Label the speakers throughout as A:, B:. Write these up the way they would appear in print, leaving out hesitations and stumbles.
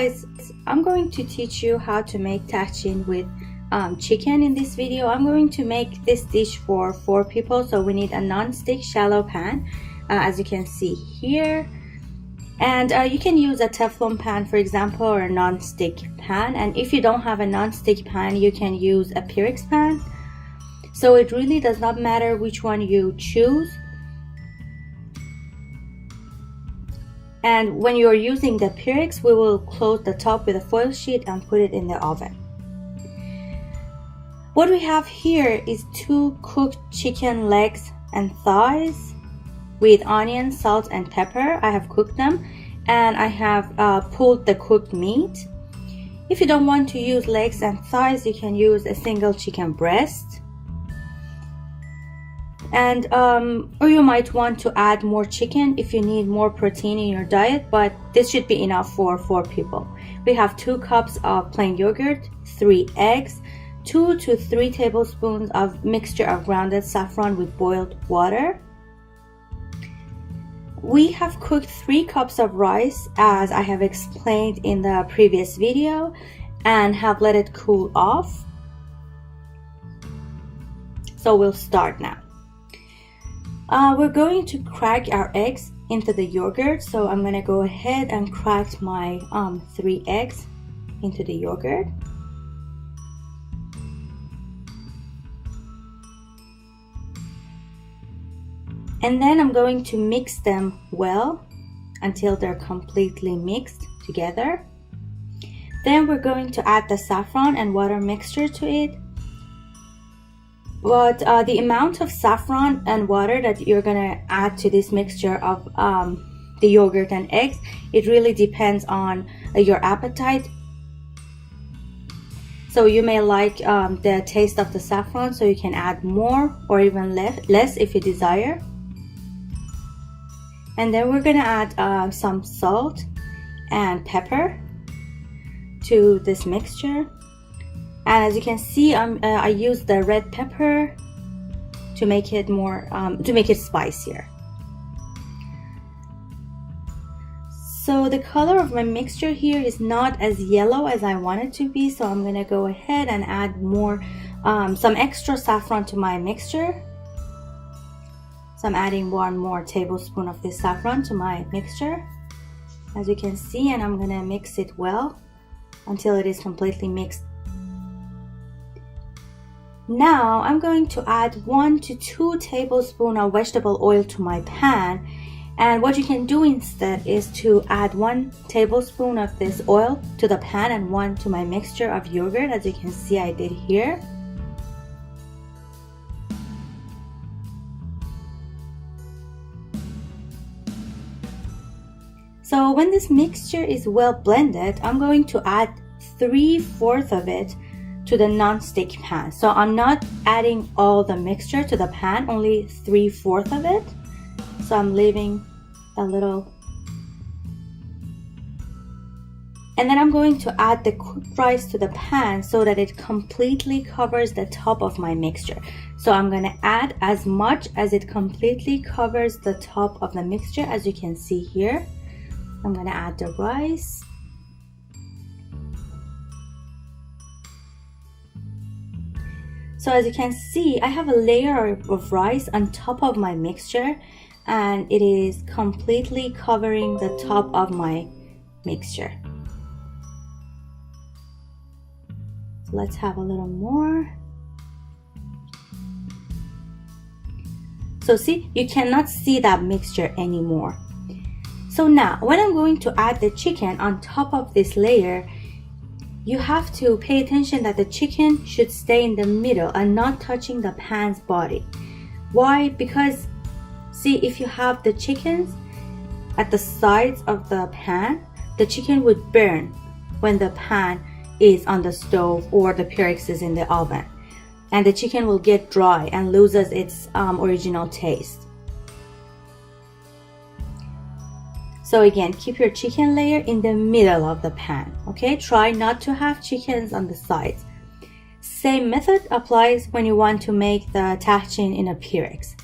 A: guys, I'm going to teach you how to make tahchin with chicken in this video. I'm going to make this dish for 4 people, so we need a non-stick shallow pan, as you can see here. And you can use a Teflon pan, for example, or a non-stick pan. And if you don't have a non-stick pan, you can use a Pyrex pan. So it really does not matter which one you choose. And when you're using the Pyrex, we will close the top with a foil sheet and put it in the oven. What we have here is 2 cooked chicken legs and thighs with onion, salt, and pepper. I have cooked them, and I have pulled the cooked meat. If you don't want to use legs and thighs, you can use a single chicken breast. And or you might want to add more chicken if you need more protein in your diet, but this should be enough for 4 people. We have 2 cups of plain yogurt, 3 eggs, 2 to 3 tablespoons of mixture of grounded saffron with boiled water. We have cooked 3 cups of rice, as I have explained in the previous video, and have let it cool off. So we'll start now. We're going to crack our eggs into the yogurt, so I'm going to go ahead and crack my 3 eggs into the yogurt. And then I'm going to mix them well until they're completely mixed together. Then we're going to add the saffron and water mixture to it. But the amount of saffron and water that you're gonna add to this mixture of the yogurt and eggs, it really depends on your appetite. So you may like the taste of the saffron, so you can add more or even less if you desire. And then we're gonna add some salt and pepper to this mixture. And as you can see, I used the red pepper to make it more, to make it spicier. So the color of my mixture here is not as yellow as I want it to be, so I'm gonna go ahead and add more, some extra saffron to my mixture. So I'm adding 1 more tablespoon of this saffron to my mixture, as you can see, and I'm gonna mix it well until it is completely mixed. Now I'm going to add 1 to 2 tablespoons of vegetable oil to my pan, and what you can do instead is to add 1 tablespoon of this oil to the pan and 1 to my mixture of yogurt, as you can see I did here. So when this mixture is well blended, I'm going to add 3/4 of it to the non-stick pan. So I'm not adding all the mixture to the pan, only 3/4 of it. So I'm leaving a little. And then I'm going to add the cooked rice to the pan so that it completely covers the top of my mixture. So I'm going to add as much as it completely covers the top of the mixture, as you can see here. I'm going to add the rice. So as you can see, I have a layer of rice on top of my mixture, and it is completely covering the top of my mixture. So let's have a little more. So see, you cannot see that mixture anymore. So now, when I'm going to add the chicken on top of this layer, you have to pay attention that the chicken should stay in the middle and not touching the pan's body. Why? Because see, if you have the chickens at the sides of the pan, the chicken would burn when the pan is on the stove or the Pyrex is in the oven, and the chicken will get dry and loses its original taste. So again, keep your chicken layer in the middle of the pan, okay? Try not to have chickens on the sides. Same method applies when you want to make the tahchin in a Pyrex.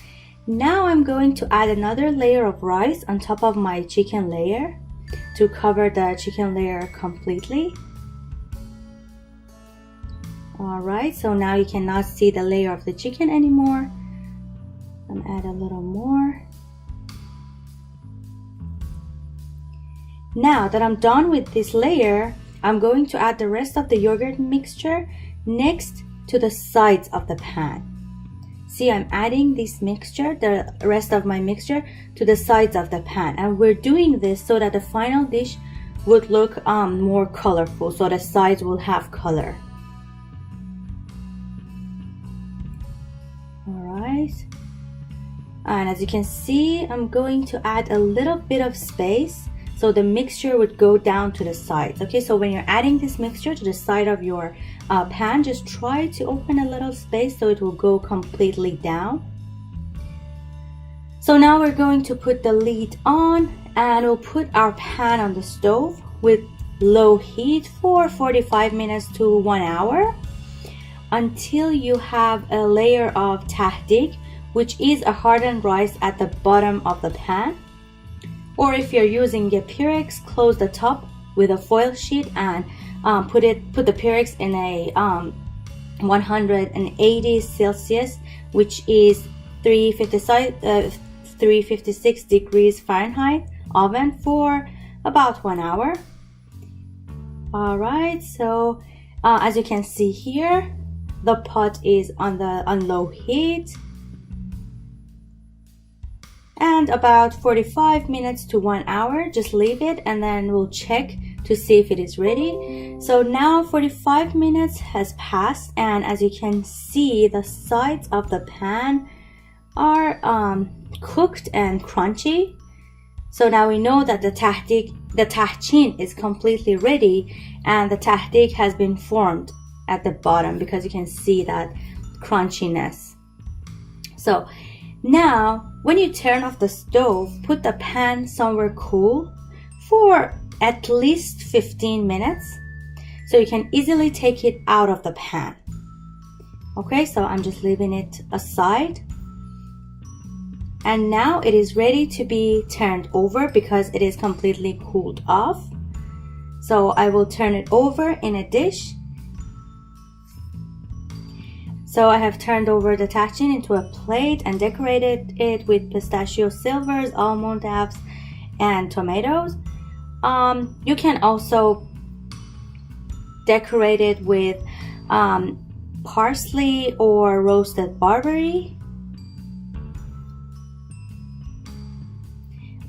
A: Now I'm going to add another layer of rice on top of my chicken layer. to cover the chicken layer completely. Alright, so now you cannot see the layer of the chicken anymore. I'm add a little more. Now that I'm done with this layer, I'm going to add the rest of the yogurt mixture next to the sides of the pan. See, I'm adding this mixture, the rest of my mixture, to the sides of the pan, and we're doing this so that the final dish would look more colorful, so the sides will have color. Alright, and as you can see, I'm going to add a little bit of space so the mixture would go down to the sides. Okay, so when you're adding this mixture to the side of your pan, just try to open a little space so it will go completely down. So now we're going to put the lid on, and we'll put our pan on the stove with low heat for 45 minutes to 1 hour until you have a layer of tahdig, which is a hardened rice at the bottom of the pan. Or if you're using a Pyrex, close the top with a foil sheet and put the Pyrex in a 180 Celsius, which is 356 degrees Fahrenheit oven for about 1 hour. Alright, so as you can see here, the pot is on low heat. And about 45 minutes to 1 hour, just leave it and then we'll check to see if it is ready. So now 45 minutes has passed, and as you can see, the sides of the pan are cooked and crunchy. So now we know that the tahchin is completely ready, and the tahdig has been formed at the bottom because you can see that crunchiness. So now, when you turn off the stove, put the pan somewhere cool for at least 15 minutes so you can easily take it out of the pan. Okay, so I'm just leaving it aside. And now it is ready to be turned over because it is completely cooled off. So I will turn it over in a dish. So I have turned over the tahchin into a plate and decorated it with pistachio silvers, almond halves, and tomatoes. You can also decorate it with parsley or roasted barberry.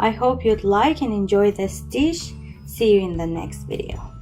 A: I hope you'd like and enjoy this dish. See you in the next video.